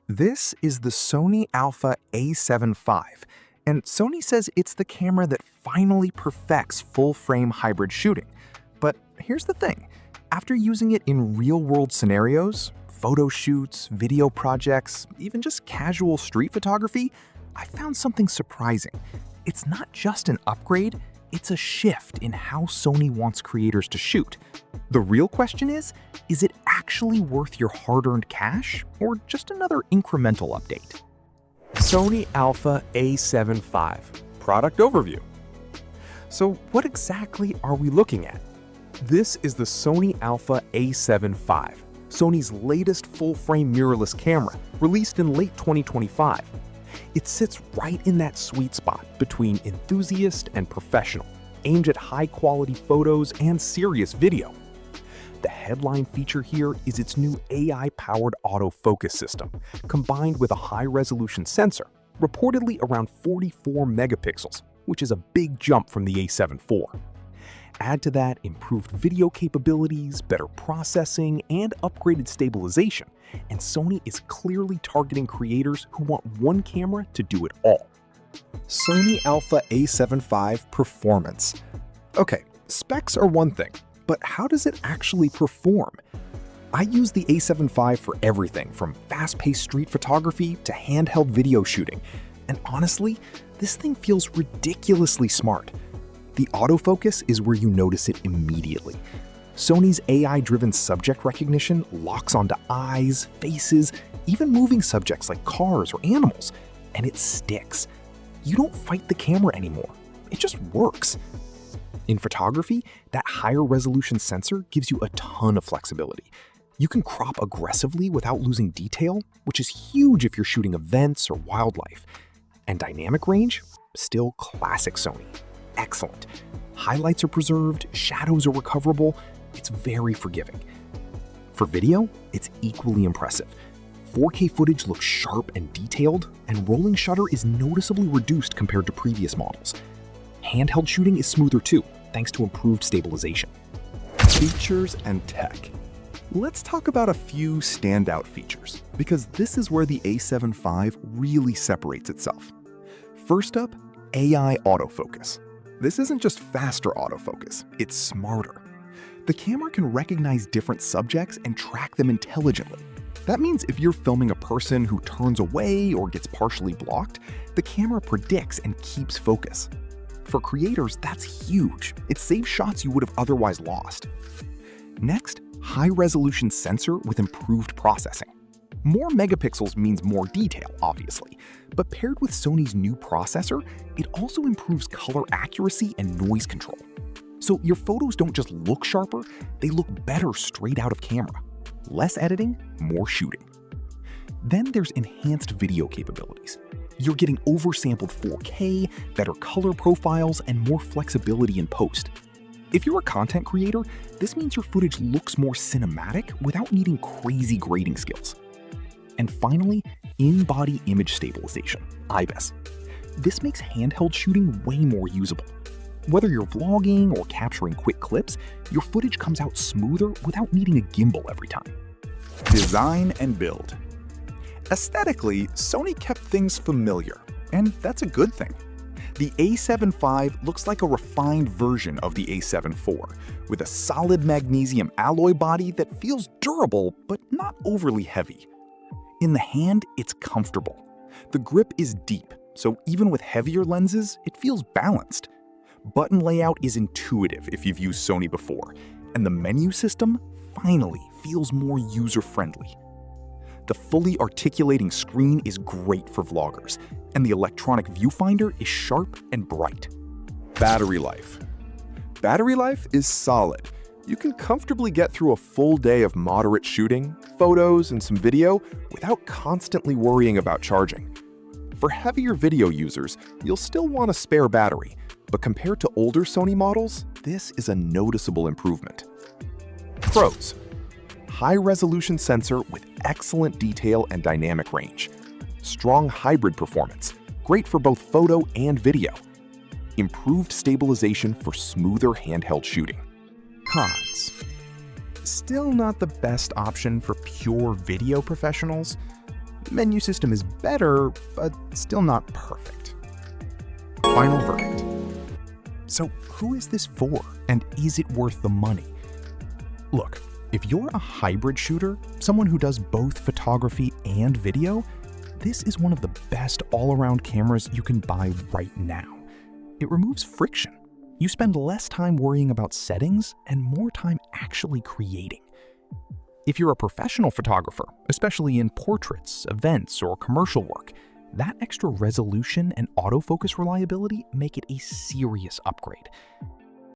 This is the Sony Alpha A7 V, and Sony says it's the camera that finally perfects full-frame hybrid shooting. But here's the thing, after using it in real-world scenarios, photo shoots, video projects, even just casual street photography, I found something surprising. It's not just an upgrade, it's a shift in how Sony wants creators to shoot. The real question is it actually worth your hard-earned cash, or just another incremental update? Sony Alpha A7 V Product Overview. So what exactly are we looking at? This is the Sony Alpha A7 V, Sony's latest full-frame mirrorless camera, released in late 2025. It sits right in that sweet spot between enthusiast and professional, aimed at high-quality photos and serious video. The headline feature here is its new AI-powered autofocus system, combined with a high-resolution sensor, reportedly around 44 megapixels, which is a big jump from the A7 IV. Add to that improved video capabilities, better processing, and upgraded stabilization, and Sony is clearly targeting creators who want one camera to do it all. Sony Alpha A7 V Performance. Okay, specs are one thing, but how does it actually perform? I use the A7 V for everything from fast-paced street photography to handheld video shooting, and honestly, this thing feels ridiculously smart. The autofocus is where you notice it immediately. Sony's AI-driven subject recognition locks onto eyes, faces, even moving subjects like cars or animals, and it sticks. You don't fight the camera anymore. It just works. In photography, that higher resolution sensor gives you a ton of flexibility. You can crop aggressively without losing detail, which is huge if you're shooting events or wildlife. And dynamic range? Still classic Sony. Excellent. Highlights are preserved, shadows are recoverable, it's very forgiving. For video, it's equally impressive. 4K footage looks sharp and detailed, and rolling shutter is noticeably reduced compared to previous models. Handheld shooting is smoother too, thanks to improved stabilization. Features and tech. Let's talk about a few standout features, because this is where the A7 V really separates itself. First up, AI autofocus. This isn't just faster autofocus, it's smarter. The camera can recognize different subjects and track them intelligently. That means if you're filming a person who turns away or gets partially blocked, the camera predicts and keeps focus. For creators, that's huge. It saves shots you would have otherwise lost. Next, high-resolution sensor with improved processing. More megapixels means more detail, obviously, but paired with Sony's new processor, it also improves color accuracy and noise control. So your photos don't just look sharper, they look better straight out of camera. Less editing, more shooting. Then there's enhanced video capabilities. You're getting oversampled 4K, better color profiles, and more flexibility in post. If you're a content creator, this means your footage looks more cinematic without needing crazy grading skills. And finally, in-body image stabilization, IBIS. This makes handheld shooting way more usable. Whether you're vlogging or capturing quick clips, your footage comes out smoother without needing a gimbal every time. Design and build. Aesthetically, Sony kept things familiar, and that's a good thing. The A7 V looks like a refined version of the A7 IV, with a solid magnesium alloy body that feels durable but not overly heavy. In the hand, it's comfortable. The grip is deep, so even with heavier lenses, it feels balanced. Button layout is intuitive if you've used Sony before, and the menu system finally feels more user-friendly. The fully articulating screen is great for vloggers, and the electronic viewfinder is sharp and bright. Battery life. Battery life is solid. You can comfortably get through a full day of moderate shooting, photos, and some video without constantly worrying about charging. For heavier video users, you'll still want a spare battery, but compared to older Sony models, this is a noticeable improvement. Pros. High-resolution sensor with excellent detail and dynamic range. Strong hybrid performance, great for both photo and video. Improved stabilization for smoother handheld shooting. Cons. Still not the best option for pure video professionals. The menu system is better, but still not perfect. Final verdict. So who is this for, and is it worth the money? Look, if you're a hybrid shooter, someone who does both photography and video, this is one of the best all-around cameras you can buy right now. It removes friction. You spend less time worrying about settings and more time actually creating. If you're a professional photographer, especially in portraits, events, or commercial work, that extra resolution and autofocus reliability make it a serious upgrade.